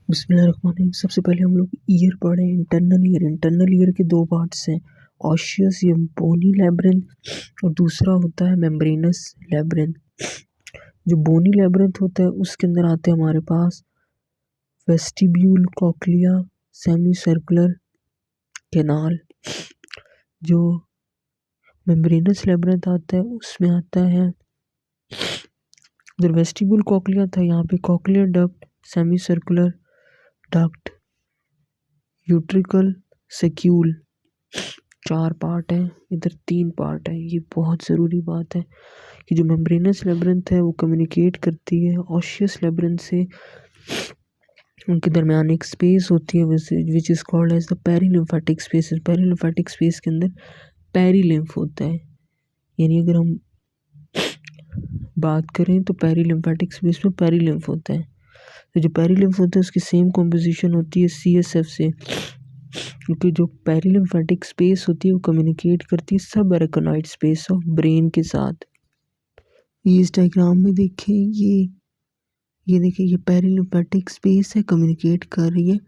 बिस्मिल्लाहिर्रहमानिर्रहीम। सबसे पहले हम लोग ईयर पढ़े। इंटरनल ईयर के दो पार्ट्स हैं, ऑशियस या बोनी लैब्रिंथ और दूसरा होता है मेम्ब्रेनस लैब्रिंथ। जो बोनी लैब्रिंथ होता है उसके अंदर आते हैं हमारे पास vestibule, cochlea, semi circular canal. जो मेम्ब्रेनस लैब्रिंथ आता है उसमें आता है उधर वेस्टिब्यूल कॉक्लिया था, यहाँ पे cochlear duct, semi circular duct, utricle saccule. चार पार्ट है, इधर तीन पार्ट है। ये बहुत ज़रूरी बात है कि जो मेम्ब्रेनस लैब्रिंथ है वो कम्युनिकेट करती है ऑशियस लैब्रिंथ से। उनके दरमियान एक स्पेस होती है which is called as the perilymphatic space. Perilymphatic space के अंदर पेरिलिम्फ होता है, यानी अगर हम बात करें तो पेरिलिम्फेटिक स्पेस में पेरिलिम्फ होता है। तो जो पेरिलिम्फ होता है उसकी सेम कॉम्पोजिशन होती है CSF से, क्योंकि जो पेरिलिम्फेटिक स्पेस होती है वो कम्युनिकेट करती है सब एरेकनॉइड स्पेस ऑफ ब्रेन के साथ। ये इस डायग्राम में देखें, ये देखिए, ये पेरिलिम्फेटिक स्पेस है, कम्युनिकेट कर रही है।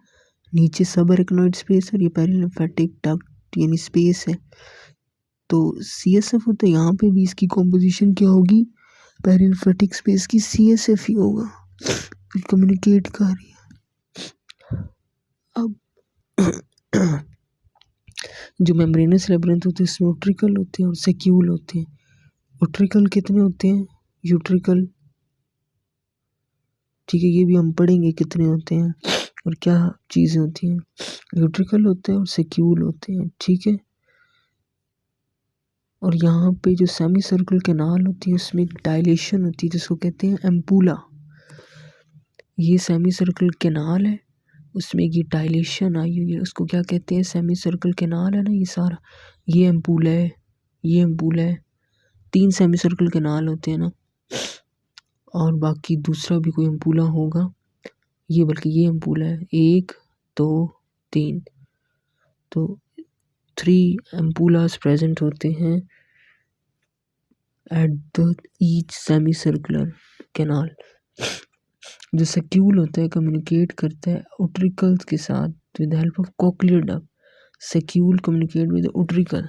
नीचे सब एरेकनॉइड स्पेस और ये पेरिलिम्फेटिक डक्ट यानी स्पेस है। तो CSF होता है, यहाँ पे भी इसकी कॉम्पोजिशन क्या होगी, पेरिलिम्फेटिक स्पेस की CSF ही होगा, कम्युनिकेट कर रही है। अब जो मेम्ब्रेनस लैब्रिंथ होते हैं उसमें यूट्रिकल होते हैं और सेक्यूल होते हैं। यूट्रिकल कितने होते हैं, यूट्रिकल, ठीक है, ये भी हम पढ़ेंगे कितने होते हैं और क्या चीज़ें होती हैं। यूट्रिकल होते हैं और सेक्यूल होते हैं, ठीक है। और यहाँ पे जो सेमी सर्कुलर कैनाल होती है उसमें एक डायलेशन होती है जिसको कहते हैं एम्पूला। ये सेमी सर्कुलर कैनाल है, उसमें ये डायलेशन आई हुई है, उसको क्या कहते हैं, सेमी सर्कुलर कैनाल है ना ये सारा। ये एम्पूला है, ये एम्पूला है। तीन सेमी सर्कुलर कैनाल होते हैं ना, और बाकी दूसरा भी कोई एम्पूला होगा, ये बल्कि ये एम्पूला है, 1 2 3। तो 3 एम्पूलास प्रेजेंट होते हैं at the each semi circular canal. जो सेक्यूल होता है कम्युनिकेट करता है उट्रिकल्स के साथ with help of cochlear duct. Saccule communicate with utricle,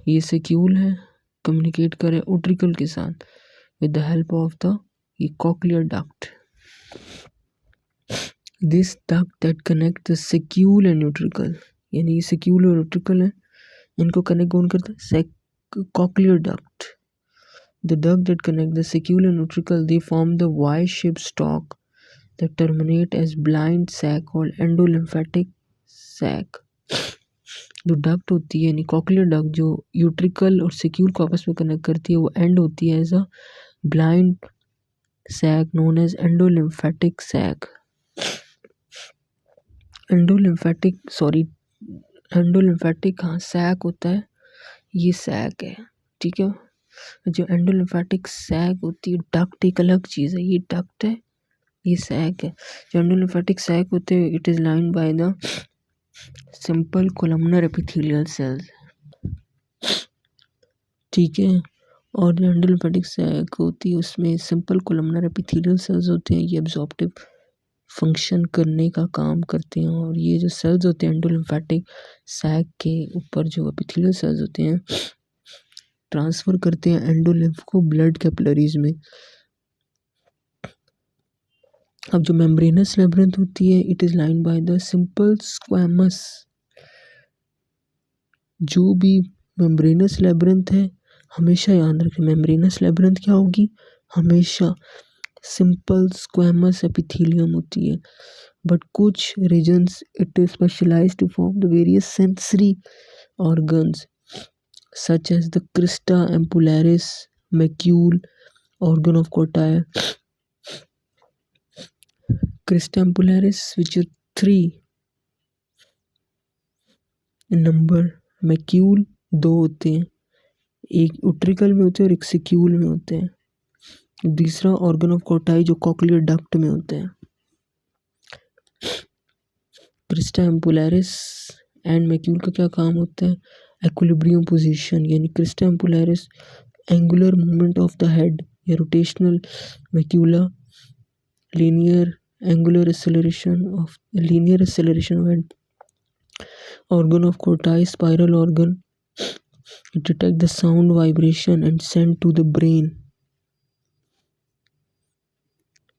ये सेक्यूल है, कम्युनिकेट करे उट्रिकल के साथ with the help of the ये cochlear duct. This duct that connect the saccule and utricle, यानी ये सेक्यूल और उट्रिकल है, इनको कनेक्ट कौन करता है, cochlear duct. The duct that connect the secule and utricle, they form the Y-shaped stalk that terminate as blind sac called endolymphatic sac। जो duct होती है यानी कॉक्लियर डक्ट जो यूट्रिकल और सेक्यूल को आपस में कनेक्ट करती है वो एंड होती है as a blind sac known as endolymphatic sac. Endolymphatic हाँ सैक होता है, ये सैक है, ठीक है। जो एंडोलिम्फेटिक सैक होती है, डक्ट एक अलग चीज़ है, ये डक्ट है, ये सैक है। जो एंडोलिम्फेटिक सैक होते हैं it is lined by the simple columnar epithelial cells, ठीक है। और जो एंडोलिम्फेटिक सैक होती है उसमें सिंपल कोलमनर एपिथेलियल सेल्स होते हैं, ये एब्जॉर्प्टिव फंक्शन करने का काम करते हैं। और ये जो सेल्स होते हैं एंडोलिम्फेटिक सैक के ऊपर जो एपिथेलियल सेल्स होते हैं ट्रांसफ़र करते हैं एंडोलिम्फ को ब्लड कैपिलरीज में। अब जो मेम्ब्रेनस लैब्रिंथ होती है it is lined by the simple squamous. जो भी मेम्ब्रेनस लैब्रिंथ है हमेशा याद रखें, मेम्ब्रेनस लैब्रिंथ क्या होगी, हमेशा सिंपल स्क्वैमस एपिथेलियम होती है। बट कुछ reasons it is specialised to form the various sensory organs such as the crista ampullaris, macule, organ of Cortai. Crista ampullaris which are 3 in number, macule 2 होते हैं, एक उट्रिकल में होते हैं और एक सेक्यूल में होते हैं। दूसरा ऑर्गन ऑफ कोटाई जो कॉक्लियर डक्ट में होते हैं। क्रिस्टा एम्पुलैरिस एंड मैक्यूल का क्या काम होता है, एक्विलिब्रियम पोजीशन, यानी crista ampullaris angular movement of the head या rotational macula linear angular acceleration of organ of Corti, spiral organ. It detect the sound vibration and send to the brain.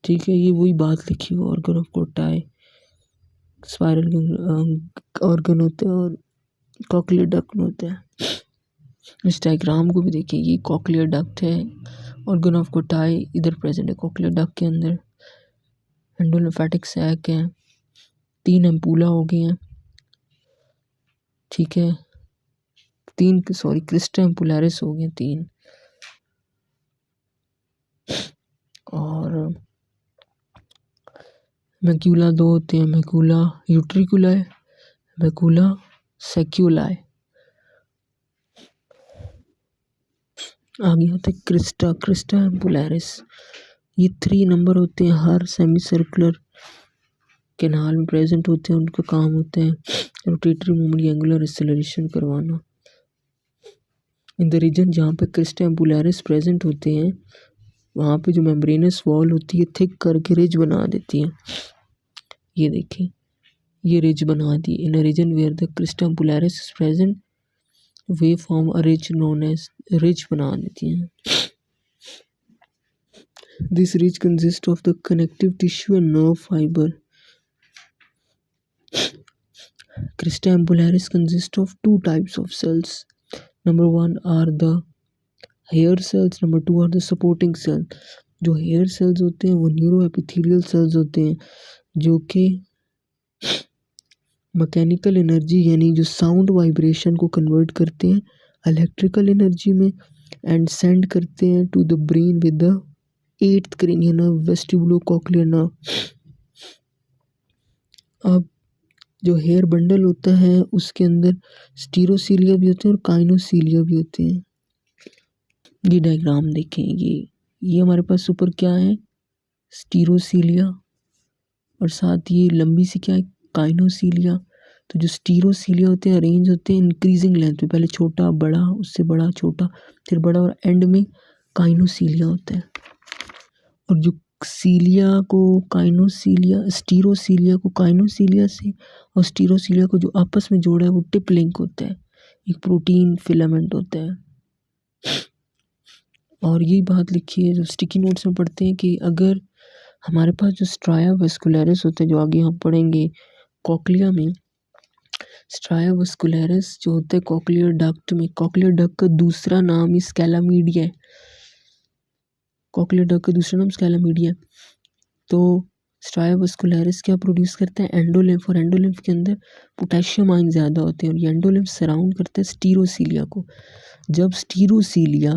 ठीक है, ये वही बात लिखी हुई organ of Kotai, spiral organ होते हैं और कॉक्लियर डक्ट में होते हैं। इस डायग्राम को भी देखिए, ये कॉक्लियर डक्ट है, ऑर्गन ऑफ कोटाई इधर प्रेजेंट है कॉक्लियर डक्ट के अंदर। एंडोलिम्फेटिक सैक है, 3 एम्पूला हो गए हैं, ठीक है, 3 क्रिस्टा एम्पुलरिस हो गए 3, और मैक्यूला 2 होते हैं, मैक्यूला यूट्रिकुला, मैक्यूला सेक्यूला। आगे होते हैं क्रिस्टा एम्पुलरिस। ये 3 नंबर होते हैं, हर सेमी सर्कुलर कैनाल में प्रेजेंट होते हैं। उनका काम होता है रोटेटरी मूवमेंट, एंगुलर एक्सेलरेशन करवाना। इन द रीजन जहाँ पे क्रिस्टा एम्पुलरिस प्रेजेंट होते हैं, वहाँ पे जो मेम्ब्रेनस वॉल होती है थिक करके रिज बना देती है। ये देखिए, ये रिज बना दी। In a region where the crista ampullaris is present, they form a ridge known as ridge बना देती हैं। This ridge consist of the connective tissue and nerve fibre. Crista ambularis consists of 2 types of cells. Number 1 are the hair cells, number 2 are the supporting cells. जो hair cells होते हैं वो न्यूरोएपिथेलियल cells होते हैं, जो कि मैकेनिकल एनर्जी यानी जो साउंड वाइब्रेशन को कन्वर्ट करते हैं इलेक्ट्रिकल एनर्जी में एंड सेंड करते हैं to the brain with the 8th cranial nerve, vestibulocochlear nerve. अब जो हेयर बंडल होता है उसके अंदर स्टीरोसीलिया भी होते हैं और काइनोसीलिया भी होते हैं। ये डायग्राम देखें, ये हमारे पास ऊपर क्या है, स्टीरोसीलिया, और साथ ये लंबी सी क्या है, काइनोसीलिया। तो जो स्टीरोसीलिया होते हैं अरेंज होते हैं इंक्रीजिंग लेंथ पे, पहले छोटा बड़ा, उससे बड़ा छोटा, फिर बड़ा, और एंड में काइनोसीलिया होता है। और जो सीलिया को काइनोसीलिया, स्टीरोसीलिया को काइनोसीलिया से और स्टीरोसीलिया को जो आपस में जोड़ा है वो टिप लिंक होता है, एक प्रोटीन फिलामेंट होता है। और यही बात लिखी है जो स्टिकी नोट्स में पढ़ते हैं कि अगर हमारे पास जो स्ट्राया वेस्कुलरिस होता है, जो आगे हम पढ़ेंगे कॉक्लिया में, स्ट्राया वेस्कुलरिस जो होता है कॉक्लियर डक्ट में, कॉक्लियर डक्ट का दूसरा नाम ही स्कैलामीडिया है, कॉक्लियर डक्ट का दूसरा नाम स्कैलामीडिया। तो स्ट्राया वेस्कुलरिस क्या प्रोड्यूस करता है, एंडोलिम्फ, और एंडोलिम्फ के अंदर पोटेशियम आयन ज़्यादा होते हैं और ये एंडोलिम्फ सराउंड करता है स्टीरोसीलिया को। जब स्टीरोसीलिया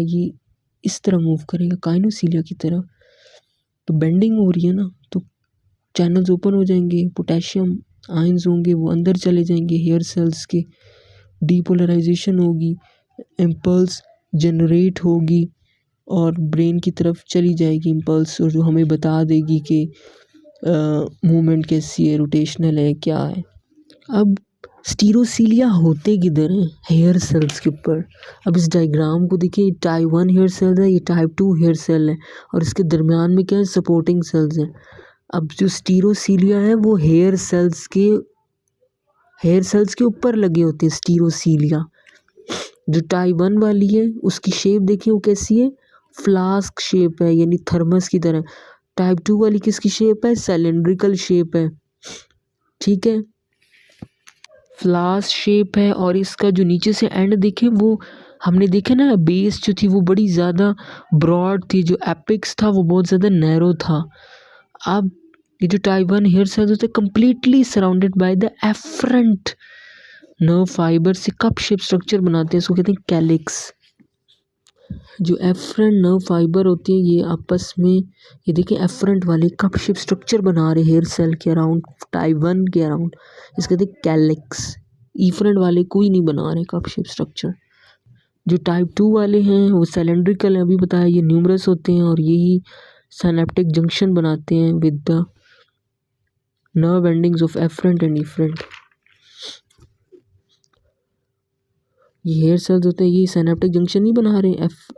ये इस तरह मूव करेगा काइनोसीलिया की तरफ, तो बेंडिंग हो रही है ना, तो चैनल्स ओपन हो जाएंगे, पोटेशियम आयंस होंगे वो अंदर चले जाएंगे, हेयर सेल्स के डीपोलराइजेशन होगी, इम्पल्स जनरेट होगी और ब्रेन की तरफ चली जाएगी इम्पल्स, और जो हमें बता देगी कि मूवमेंट कैसी है, रोटेशनल है, क्या है। अब स्टीरोसीलिया होते किधर हैं, हेयर सेल्स के ऊपर। अब इस डायग्राम को देखिए, टाइप 1 हेयर सेल है, ये टाइप 2 हेयर सेल है, और इसके दरमियान में क्या है, सपोर्टिंग सेल्स हैं। अब जो स्टीरोसीलिया है वो हेयर सेल्स के ऊपर लगे होते हैं स्टीरोसीलिया। जो टाइप 1 वाली है उसकी शेप देखिए वो कैसी है, फ्लास्क शेप है, यानी थर्मस की तरह। टाइप 2 वाली किसकी शेप है, सिलेंड्रिकल शेप है, ठीक है, फ्लास्क शेप है। और इसका जो नीचे से एंड देखें, वो हमने देखा ना, बेस जो थी वो बड़ी ज़्यादा ब्रॉड थी, जो एपिक्स था वो बहुत ज़्यादा नैरो था। अब ये जो टाइप 1 हेयर सेल्स होते हैं completely surrounded by the afferent nerve fibre से कप शेप स्ट्रक्चर बनाते हैं, इसको कहते हैं कैलिक्स। जो एफरेंट नर्व फाइबर होती है ये आपस में, ये देखिए एफरेंट वाले कप शेप स्ट्रक्चर बना रहे हेयर सेल के अराउंड, टाइप 1 के अराउंड, इसको कहते हैं कैलिक्स। इफरेंट वाले कोई नहीं बना रहे कप शेप स्ट्रक्चर। जो टाइप 2 वाले हैं वो सिलेंड्रिकल है, अभी बताया, ये न्यूमरस होते हैं और यही सिनेप्टिक जंक्शन बनाते हैं with the nerve endings of afferent and efferent. ये हेयर सेल्स होते हैं, ये सिनेप्टिक जंक्शन नहीं बना रहे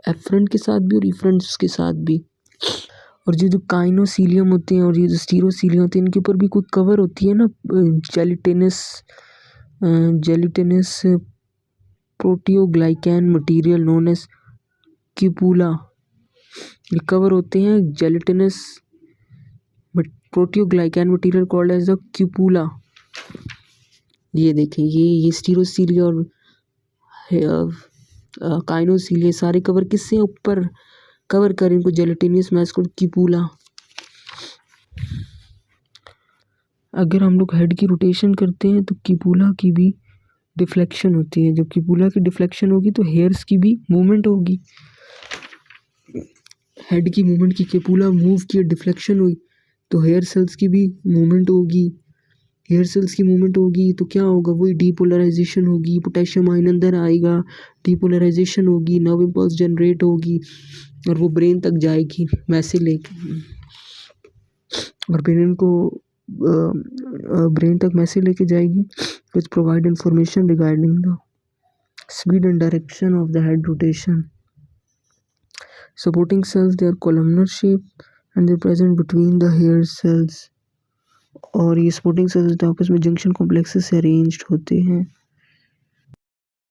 एफरेंट के साथ भी और इफरेंट्स के साथ भी। और जो काइनोसीलियम होते हैं और ये जो स्टीरोसीलियम होते हैं इनके ऊपर भी कोई कवर होती है ना, जेलिटिनस प्रोटियोग्लाइकैन मटेरियल नोन एज क्यूपुला। ये कवर होते हैं जेलिटिनस प्रोटियोग्लाइकैन मटेरियल कॉल्ड एज द क्यूपुला। ये देखें, ये स्टीरोसीलिया और काइनोसीलिया सारे कवर किससे ऊपर कवर करें इनको, जेलेटिनियस मैस्कुलर क्यूपुला। अगर हम लोग हेड की रोटेशन करते हैं तो क्यूपुला की भी डिफ्लेक्शन होती है। जब क्यूपुला की डिफ्लेक्शन होगी तो हेयर्स की भी मूवमेंट होगी। हेड की मूवमेंट की, क्यूपुला मूव की, डिफ्लेक्शन हुई तो हेयर सेल्स की भी मूवमेंट होगी। हेयर सेल्स की मूवमेंट होगी तो क्या होगा, वही डीपोलराइजेशन होगी, पोटेशियम आयन अंदर आएगा, डीपोलराइजेशन होगी, नर्व इम्पल्स जनरेट होगी और वो ब्रेन तक जाएगी मैसेज लेके, और ब्रेन तक मैसेज लेके जाएगी which provide information regarding the speed and direction of the head rotation. Supporting cells they are columnar shape and they present between the hair cells. और ये सपोर्टिंग सेल्स आपस में जंक्शन कॉम्प्लेक्सेस से arranged होते हैं।